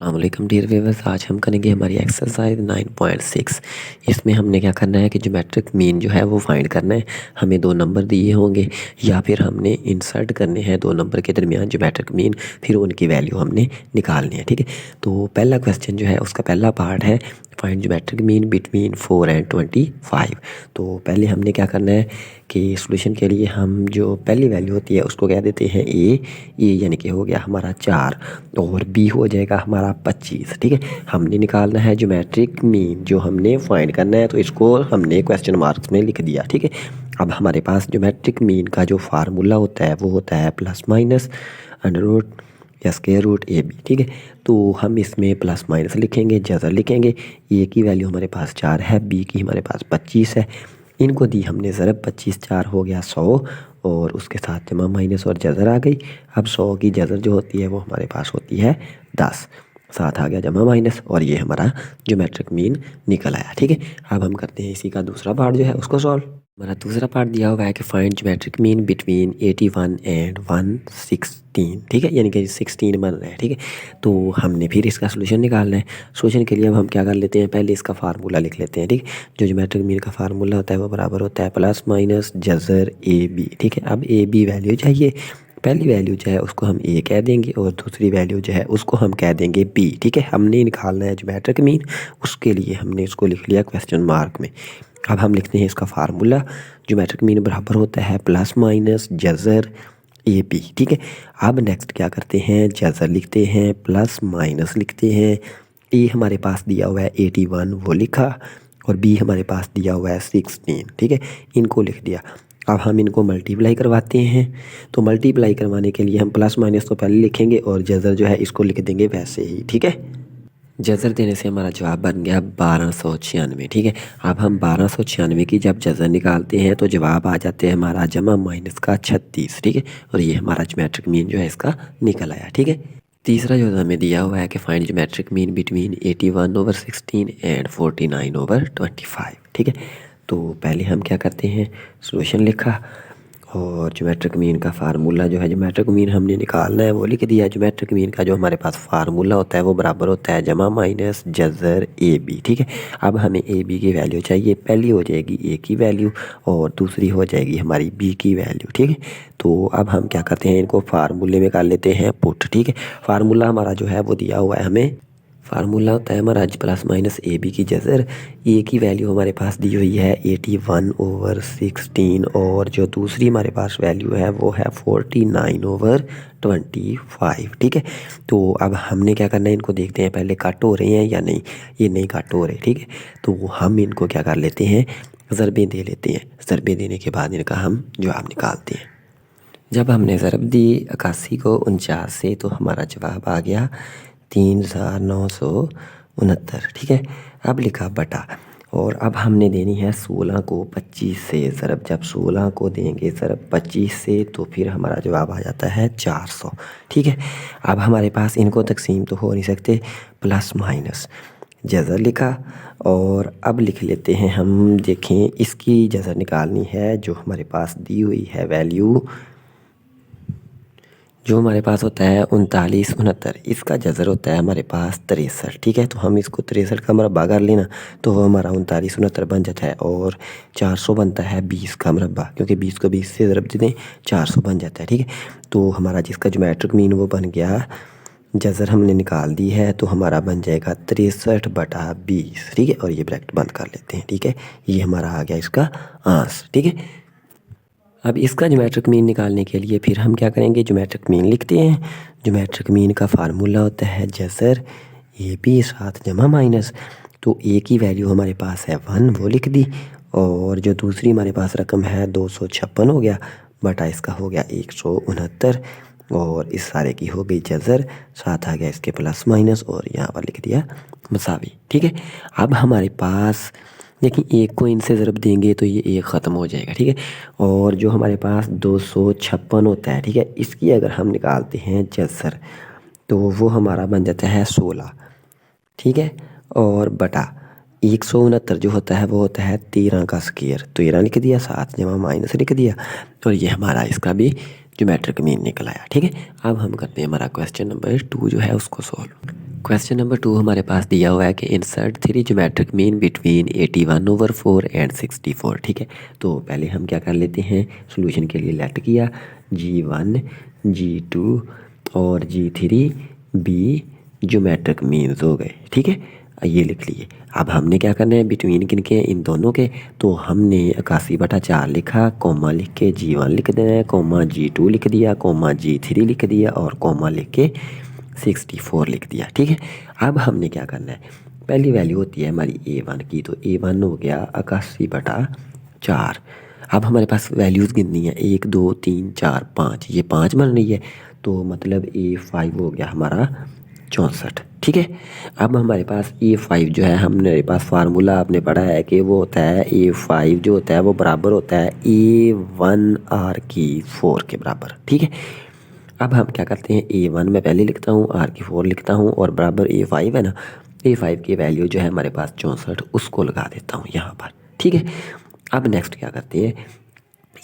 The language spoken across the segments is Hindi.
अस्सलामुअलैकुम डियर व्यूअर्स, आज हम करेंगे हमारी एक्सरसाइज 9.6। इसमें हमने क्या करना है कि ज्योमेट्रिक मीन जो है वो फाइंड करना है। हमें दो नंबर दिए होंगे या फिर हमने इंसर्ट करने हैं दो नंबर के दरमियान ज्योमेट्रिक मीन, फिर उनकी वैल्यू हमने निकालनी है। ठीक है, तो पहला क्वेश्चन जो है उसका पहला पार्ट है find geometric mean between 4 and 25। तो पहले हमने क्या करना है कि सॉल्यूशन के लिए हम जो पहली वैल्यू होती है उसको कह देते हैं ए यानी कि हो गया हमारा 4 और बी हो जाएगा हमारा 25। ठीक है, हमने निकालना है ज्योमेट्रिक मीन, जो हमने फाइंड करना है, तो इसको हमने क्वेश्चन मार्क्स में लिख दिया। ठीक है, अब हमारे पास ज्योमेट्रिक मीन का जो फार्मूला होता है वो होता है प्लस माइनस अंडर रूट या स्क्वायर रूट ए बी। ठीक है, तो हम इसमें प्लस माइनस लिखेंगे, जज़र लिखेंगे। ए की वैल्यू हमारे पास 4 है, बी की हमारे पास 25 है। इनको दी हमने ज़रब, 25 4 हो गया 100 और उसके साथ जमा माइनस और जज़र आ गई। अब 100 की जज़र जो होती है वो हमारे पास होती है 10, साथ आ गया जमा माइनस और ये हमारा ज्योमेट्रिक मीन निकल आया। ठीक है, अब हम करते हैं इसी का दूसरा पार्ट जो है उसको सॉल्व। हमारा दूसरा पार्ट दिया हुआ है कि find geometric mean between 81 and 116। ठीक है, यानी कि 16 बन रहा है। ठीक है, तो हमने फिर इसका सोल्यूशन निकालना है। सोल्यूशन के लिए अब हम क्या कर लेते हैं, पहले इसका फार्मूला लिख लेते हैं। ठीक, जो ज्योमेट्रिक मीन का फार्मूला होता है वो बराबर होता है प्लस माइनस जज़र ए बी। ठीक है, अब ए बी वैल्यू चाहिए। पहली वैल्यू जो है उसको हम ए कह देंगे और दूसरी वैल्यू जो है उसको हम कह देंगे बी। ठीक है, हमने निकालना है ज्योमेट्रिक मीन, उसके लिए हमने इसको लिख लिया क्वेश्चन मार्क में। अब हम लिखते हैं इसका फार्मूला, ज्योमेट्रिक मीन बराबर होता है प्लस माइनस जज़र ए बी। ठीक है, अब नेक्स्ट क्या करते हैं, जज़र लिखते हैं, प्लस माइनस लिखते हैं। ए हमारे पास दिया हुआ है 81 वो लिखा और बी हमारे पास दिया हुआ है 16। ठीक है, इनको लिख दिया। अब हम इनको मल्टीप्लाई करवाते हैं, तो मल्टीप्लाई करवाने के लिए हम प्लस माइनस तो पहले लिखेंगे और जज़र जो है इसको लिख देंगे वैसे ही। ठीक है, जज़र देने से हमारा जवाब बन गया 1296। ठीक है, अब हम 1296 की जब जज़र निकालते हैं तो जवाब आ जाते हैं हमारा जमा माइनस का 36। ठीक है, और ये हमारा ज्योमेट्रिक मीन जो है इसका निकल आया। ठीक है, तीसरा जो हमें दिया हुआ है कि find geometric mean between 81/16 and 49/25। ठीक है, तो पहले हम क्या करते हैं, सॉल्यूशन लिखा और ज्योमेट्रिक मीन का फार्मूला जो है, ज्योमेट्रिक मीन हमने निकालना है वो लिख दिया। ज्योमेट्रिक मीन का जो हमारे पास फार्मूला होता है वो बराबर होता है जमा माइनस जज़र ए बी। ठीक है, अब हमें ए बी की वैल्यू चाहिए। पहली हो जाएगी ए की वैल्यू और दूसरी हो जाएगी हमारी बी की वैल्यू। ठीक है, तो अब हम क्या करते हैं, इनको फार्मूले में कर लेते हैं पुट। ठीक है, फार्मूला हमारा जो है वो दिया हुआ है हमें, फार्मूला होता है हमारा प्लस माइनस ए बी की जज़र। ए की वैल्यू हमारे पास दी हुई है 81/16 और जो दूसरी हमारे पास वैल्यू है वो है 49/25। ठीक है, तो अब हमने क्या करना है, इनको देखते हैं पहले कट हो रहे हैं या नहीं। ये नहीं कट हो रहे। ठीक है, तो हम इनको क्या कर लेते हैं, ज़रबे दे लेते हैं। ज़रबे देने के बाद इनका हम जवाब निकालते हैं। जब हमने ज़रब दी 81 को 49 से तो हमारा जवाब आ गया 3969। ठीक है, अब लिखा बटा और अब हमने देनी है 16 को 25 से ज़रब। जब 16 को देंगे ज़रब 25 से तो फिर हमारा जवाब आ जाता है 400। ठीक है, अब हमारे पास इनको तकसीम तो हो नहीं सकते, प्लस माइनस जज़र लिखा और अब लिख लेते हैं हम, देखें इसकी जज़र निकालनी है। जो हमारे पास दी हुई है वैल्यू, जो हमारे पास होता है 3969, इसका जज़र होता है हमारे पास 63। ठीक है, तो हम इसको 63 का मरबा कर लेना तो वो हमारा 3969 बन जाता है और 400 बनता है 20 का मरबा, क्योंकि 20 को 20 से ज़रब दे दें 400 बन जाता है। ठीक है, तो हमारा जिसका ज्योमेट्रिक मीन वो बन गया, जज़र हमने निकाल दी है तो हमारा बन जाएगा 63/20। ठीक है, और ये ब्रैकेट बंद कर लेते हैं। ठीक है, ये हमारा आ गया इसका आंसर। ठीक है, अब इसका ज्योमेट्रिक मीन निकालने के लिए फिर हम क्या करेंगे, ज्योमेट्रिक मीन लिखते हैं। ज्योमेट्रिक मीन का फार्मूला होता है जज़र ए बी साथ जमा माइनस। तो ए की वैल्यू हमारे पास है 1 वो लिख दी और जो दूसरी हमारे पास रकम है 256 हो गया, बटा इसका हो गया 169 और इस सारे की हो गई जज़र, साथ आ गया इसके प्लस माइनस और यहाँ पर लिख दिया मसावी। ठीक है, अब हमारे पास देखिए एक को इनसे ज़रब देंगे तो ये एक ख़त्म हो जाएगा। ठीक है, और जो हमारे पास 256 होता है, ठीक है, इसकी अगर हम निकालते हैं जज़र तो वो हमारा बन जाता है 16। ठीक है, और बटा 169 जो होता है वो होता है 13 का स्क्वायर, 13 लिख दिया, साथ जमा माइनस लिख दिया और ये हमारा इसका भी ज्योमेट्रिक मीन निकल आया। ठीक है, अब हम करते हैं हमारा क्वेश्चन नंबर 2 जो है उसको सॉल्व। क्वेश्चन नंबर 2 हमारे पास दिया हुआ है कि insert three geometric mean between 81/4 and 64। ठीक है, तो पहले हम क्या कर लेते हैं, सॉल्यूशन के लिए लेट किया G1 G2 और G3 बी ज्योमेट्रिक मीन्स हो गए। ठीक है, ये लिख लिए। अब हमने क्या करना है, बिटवीन किन के, इन दोनों के, तो हमने 81/4 लिखा, कोमा लिख के G1 लिख देना है, कोमा G2 लिख दिया, कोमा G3 लिख दिया और कोमा लिख के 64 लिख दिया। ठीक है, अब हमने क्या करना है, पहली वैल्यू होती है हमारी A1 की, तो A1 हो गया 81/4। अब हमारे पास वैल्यूज़ गिननी है, 1 2 3 4 5, ये 5 बन रही है, तो मतलब A5 हो गया हमारा 64। ठीक है, अब हमारे पास A5 जो है, हमारे पास फार्मूला आपने पढ़ा है कि वो होता है A5 जो होता है वो बराबर होता है A1R4 के बराबर। ठीक है, अब हम क्या करते हैं, A1 मैं पहले लिखता हूँ, R4 लिखता हूँ और बराबर A5 है ना, A5 की वैल्यू जो है हमारे पास 64, उसको लगा देता हूँ यहाँ पर। ठीक है, अब नेक्स्ट क्या करते हैं,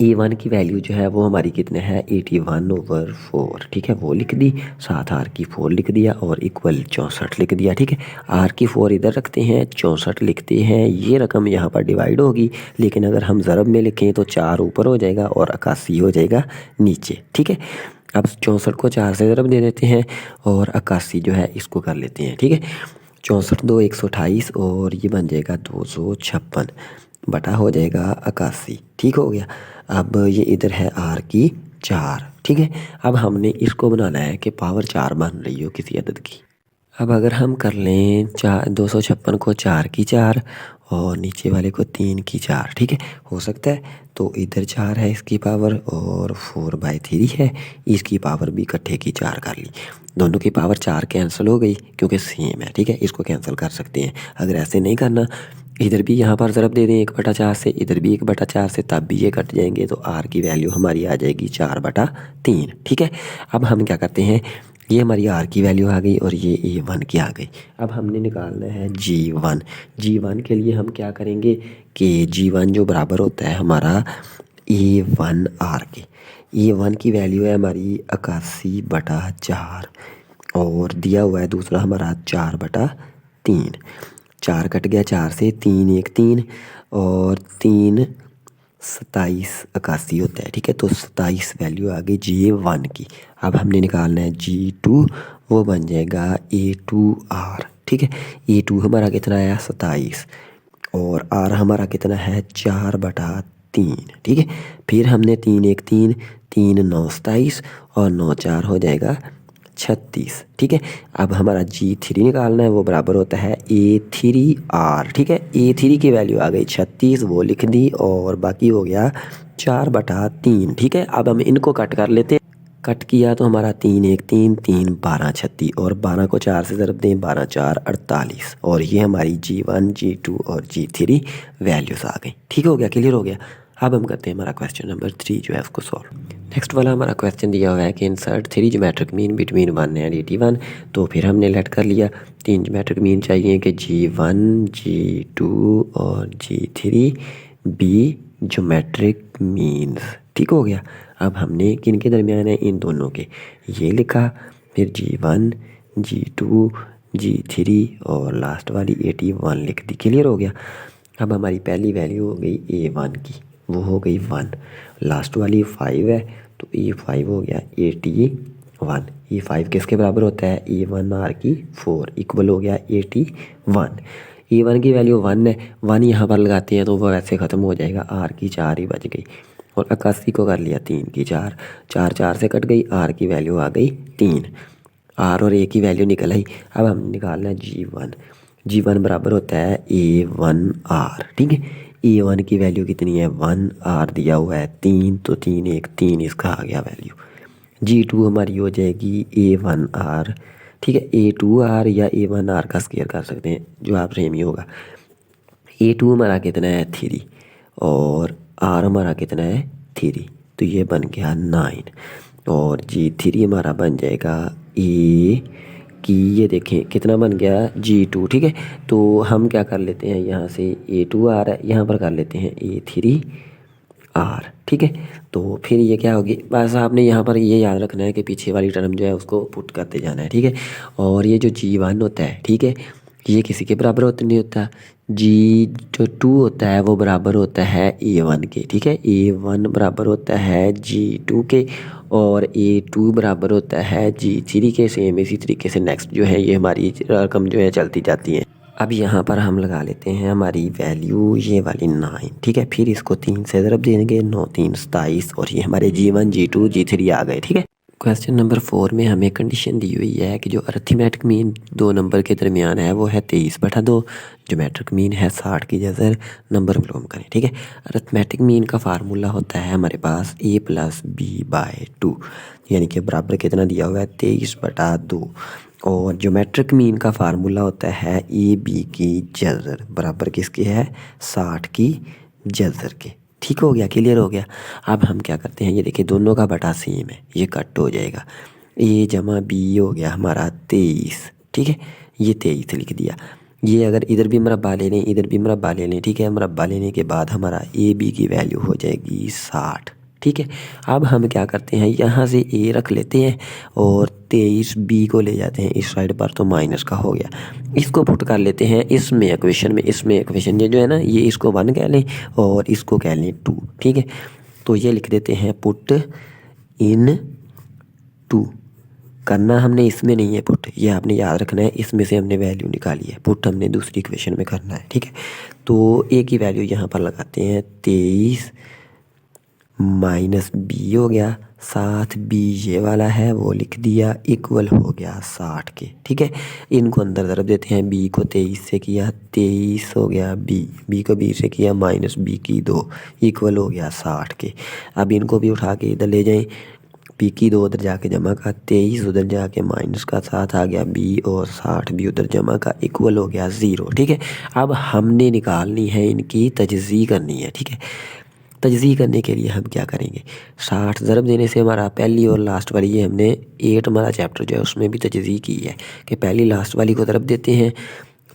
A1 की वैल्यू जो है वो हमारी कितने है, 81/4। ठीक है, वो लिख दी, साथ R4 लिख दिया और इक्वल 64 लिख दिया। ठीक है, R4 इधर रखते हैं, 64 लिखते हैं, ये रकम यहाँ पर डिवाइड होगी, लेकिन अगर हम ज़रब में लिखें तो 4 ऊपर हो जाएगा और 81 हो जाएगा नीचे। ठीक है, अब 64 को 4 से ज़रब दे देते हैं और 81 जो है इसको कर लेते हैं। ठीक है, 64 2 128 और ये बन जाएगा 256 बटा हो जाएगा 81। ठीक हो गया, अब ये इधर है R4। ठीक है, अब हमने इसको बनाना है कि पावर 4 बन रही हो किसी अदद की। अब अगर हम कर लें 256 को 4 की 4 और नीचे वाले को 3 की 4। ठीक है, हो सकता है, तो इधर 4 है इसकी पावर और 4/3 है, इसकी पावर भी इकट्ठे की 4 कर ली, दोनों की पावर 4 कैंसिल हो गई क्योंकि सेम है। ठीक है, इसको कैंसिल कर सकते हैं। अगर ऐसे नहीं करना, इधर भी यहाँ पर ज़रब दे दें 1/4 से, इधर भी 1/4 से, तब भी ये कट जाएंगे, तो R की वैल्यू हमारी आ जाएगी 4/3। ठीक है, अब हम क्या करते हैं, ये हमारी R की वैल्यू आ गई और ये A1 की आ गई। अब हमने निकालना है G1। G1 के लिए हम क्या करेंगे कि G1 जो बराबर होता है हमारा A1R के, A1 की वैल्यू है हमारी 81/4 और दिया हुआ है दूसरा हमारा 4/3। 4 कट गया 4 से, 3 1 3 और 3 27 81 होता है। ठीक है, तो 27 वैल्यू आ गई G1 की। अब हमने निकालना है G2, वो बन जाएगा A2R। ठीक है, A2 हमारा कितना आया 27 और R हमारा कितना है 4/3। ठीक है, फिर हमने 3 1 3 3 9 27 और 9 4 हो जाएगा 36। ठीक है, अब हमारा G3 निकालना है, वो बराबर होता है A3R। ठीक है, A3 की वैल्यू आ गई 36, वो लिख दी और बाकी हो गया 4/3। ठीक है, अब हम इनको कट कर लेते हैं, कट किया तो हमारा 3 1 3 3 12 36 और 12 को 4 से ज़रब दें, 12 4 48 और ये हमारी G1 G2 और G3 वैल्यूज़ आ गई। ठीक हो गया, क्लियर हो गया। अब हम करते हैं हमारा क्वेश्चन नंबर 3 जो है उसको सॉल्व। नेक्स्ट वाला हमारा क्वेश्चन दिया हुआ है कि insert three geometric mean between 1 and 81। तो फिर हमने लेट कर लिया, 3 ज्योमेट्रिक मीन चाहिए कि G1 G2 और G3 बी ज्योमेट्रिक मीन्स। ठीक हो गया, अब हमने किन के दरमियान है, इन दोनों के, ये लिखा, फिर G1 G2 G3 और लास्ट वाली 81 लिख दी। क्लियर हो गया। अब हमारी पहली वैल्यू हो गई A1 की, वो हो गई 1, लास्ट वाली 5 है तो A5 हो गया 81। A5 किसके बराबर होता है, A1R4 इक्वल हो गया 81। A1 की वैल्यू 1 है, 1 यहाँ पर लगाते हैं तो वो वैसे ख़त्म हो जाएगा, R4 ही बच गई और 81 को कर लिया 3 की 4, 4 4 से कट गई, R की वैल्यू आ गई 3, R और A की वैल्यू निकल आई। अब हम निकालना है G1। G1 बराबर होता है A1R। ठीक है, A1 की वैल्यू कितनी है 1, R दिया हुआ है 3, तो 3 1 3 इसका आ गया वैल्यू। G2 हमारी हो जाएगी A1R। ठीक है, A2R या A1R का स्क्वायर कर सकते हैं, जो आप सेम ही होगा। A2 हमारा कितना है 3 और R हमारा कितना है 3, तो ये बन गया 9 और G3 हमारा बन जाएगा A की, ये देखें कितना बन गया G2। ठीक है, तो हम क्या कर लेते हैं, यहाँ से A2R है, यहाँ पर कर लेते हैं A3 आर, ठीक है। तो फिर ये क्या होगी, बस आपने यहाँ पर ये याद रखना है कि पीछे वाली टर्म जो है उसको पुट करते जाना है, ठीक है। और ये जो G1 होता है, ठीक है, ये किसी के बराबर होता नहीं होता। जी जो 2 होता है वो बराबर होता है A1 के, ठीक है। A1 बराबर होता है G2 के और A2 बराबर होता है G3 के। सेम इसी तरीके से नेक्स्ट जो है ये हमारी रकम जो है चलती जाती है। अब यहाँ पर हम लगा लेते हैं हमारी वैल्यू ये वाली 9, ठीक है। फिर इसको 3 से ज़रब देंगे, 9 3 27 और ये हमारे G1 G2 G3 आ गए, ठीक है। क्वेश्चन नंबर 4 में हमें कंडीशन दी हुई है कि जो अरिथमेटिक मीन दो नंबर के दरमियान है वो है 23/2, ज्योमेट्रिक मीन है 60 की जगह नंबर मालूम करें, ठीक है। अरिथमेटिक मीन का फार्मूला होता है हमारे पास a + b/2, यानी कि बराबर कितना दिया हुआ है 23/2। और ज्योमेट्रिक मीन का फार्मूला होता है ए बी की जज़र, बराबर किसके है 60 की जज़र के। ठीक हो गया, क्लियर हो गया। अब हम क्या करते हैं, ये देखिए दोनों का बटा सेम है, ये कट हो जाएगा। ए जमा बी हो गया हमारा 23, ठीक है, ये 23 लिख दिया। ये अगर इधर भी मुरब्बा ले लें इधर भी मुरब्बा ले लें, ठीक है। मुरब्बा लेने के बाद हमारा ए बी की वैल्यू हो जाएगी 60, ठीक है। अब हम क्या करते हैं, यहाँ से ए रख लेते हैं और 23 बी को ले जाते हैं इस साइड पर, तो माइनस का हो गया। इसको पुट कर लेते हैं इसमें इक्वेशन में, इसमें इक्वेशन ये जो है ना, ये इसको 1 कह लें और इसको कह लें 2, ठीक है। तो ये लिख देते हैं पुट इन 2। करना हमने इसमें नहीं है पुट, ये आपने याद रखना है, इसमें से हमने वैल्यू निकाली है, पुट हमने दूसरी इक्वेशन में करना है, ठीक है। तो ए की वैल्यू यहाँ पर लगाते हैं 23 माइनस बी हो गया, साथ बी ये वाला है वो लिख दिया, इक्वल हो गया 60 के, ठीक है। इनको अंदर ज़रब देते हैं, बी को 23 से किया 23 हो गया बी को बी से किया माइनस बी की 2 इक्वल हो गया 60 के। अब इनको भी उठा के इधर ले जाएं, बी की 2 उधर जाके जमा का, 23 उधर जाके माइनस का 7 आ गया बी और 60 भी उधर जमा का, इक्वल हो गया 0, ठीक है। अब हमने निकालनी है इनकी तजज़ी करनी है, ठीक है। तजज़ी करने के लिए हम क्या करेंगे, 60 ज़रब देने से हमारा पहली और लास्ट वाली, ये हमने 8 हमारा चैप्टर जो है उसमें भी तजज़ी की है कि पहली लास्ट वाली को ज़रब देते हैं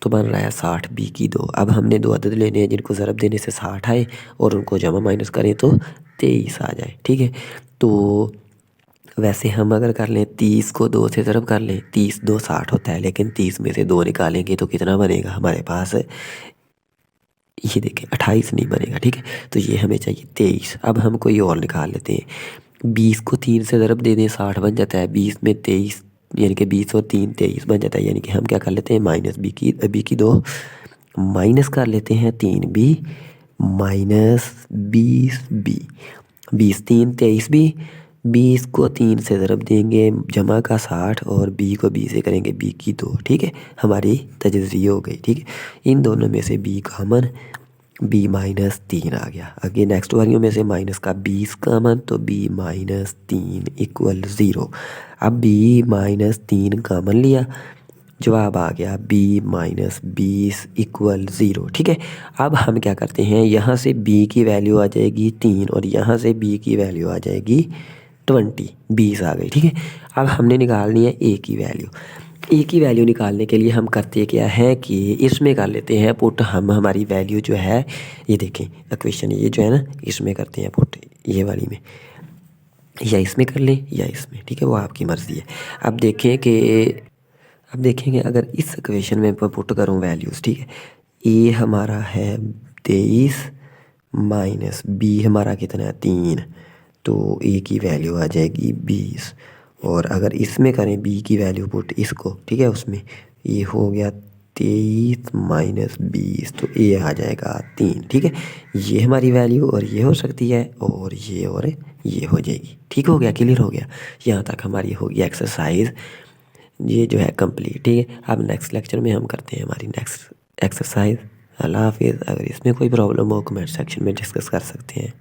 तो बन रहा है 60 बी की 2। अब हमने 2 अदद लेने हैं जिनको ज़रब देने से 60 आए और उनको जमा माइनस करें तो 23 आ जाए, ठीक है। तो वैसे हम अगर कर लें 30 को 2 से ज़रब कर लें, 30 2 60 होता है, लेकिन 30 में से 2 निकालेंगे तो कितना बनेगा हमारे पास, ये देखें 28 नहीं बनेगा, ठीक है। तो ये हमें चाहिए 23। अब हम कोई और निकाल लेते हैं, 20 को 3 से ज़रब दे दें 60 बन जाता है, 20 में 23 यानी कि 20 और 3 23 बन जाता है। यानी कि हम क्या कर लेते हैं, माइनस बी की 2 माइनस कर लेते हैं 3 बी माइनस 20 बी, 20 3 23 बी, 20 को 3 से ज़रब देंगे जमा का 60 और बी को बी से करेंगे बी की 2, ठीक है। हमारी तजज़ी हो गई, ठीक है। इन दोनों में से बी कॉमन, बी माइनस 3 आ गया। आगे नेक्स्ट वालियों में से माइनस का 20 कॉमन, तो बी माइनस 3 इक्वल 0। अब बी माइनस 3 कॉमन लिया, जवाब आ गया बी माइनस 20 इक्वल 0, ठीक है। अब हम क्या करते हैं, यहाँ से b की वैल्यू आ जाएगी 3 और यहाँ से b की वैल्यू आ जाएगी 20, 20 आ गई, ठीक है। अब हमने निकालनी है a की वैल्यू। a की वैल्यू निकालने के लिए हम करते क्या है कि इसमें कर लेते हैं पुट, हम हमारी वैल्यू जो है, ये देखें इक्वेशन ये जो है ना, इसमें करते हैं पुट, ये वाली में, या इसमें कर लें या इसमें, ठीक है, वो आपकी मर्ज़ी है। अब देखेंगे अगर इस इक्वेशन में पुट करूँ वैल्यूज़, ठीक है, ए हमारा है 23 माइनस बी हमारा कितना है 3, तो ए की वैल्यू आ जाएगी 20। और अगर इसमें करें बी की वैल्यू पुट इसको, ठीक है, उसमें ये हो गया 23 माइनस 20, तो ए आ जाएगा 3, ठीक है। ये हमारी वैल्यू और ये हो सकती है और ये हो जाएगी, ठीक हो गया, क्लियर हो गया। यहाँ तक हमारी होगी एक्सरसाइज ये जो है कंप्लीट, ठीक है। अब नेक्स्ट लेक्चर में हम करते हैं हमारी नेक्स्ट एक्सरसाइज। अल्लाह हाफिज़। अगर इसमें कोई प्रॉब्लम हो कमेंट सेक्शन में डिस्कस कर सकते हैं।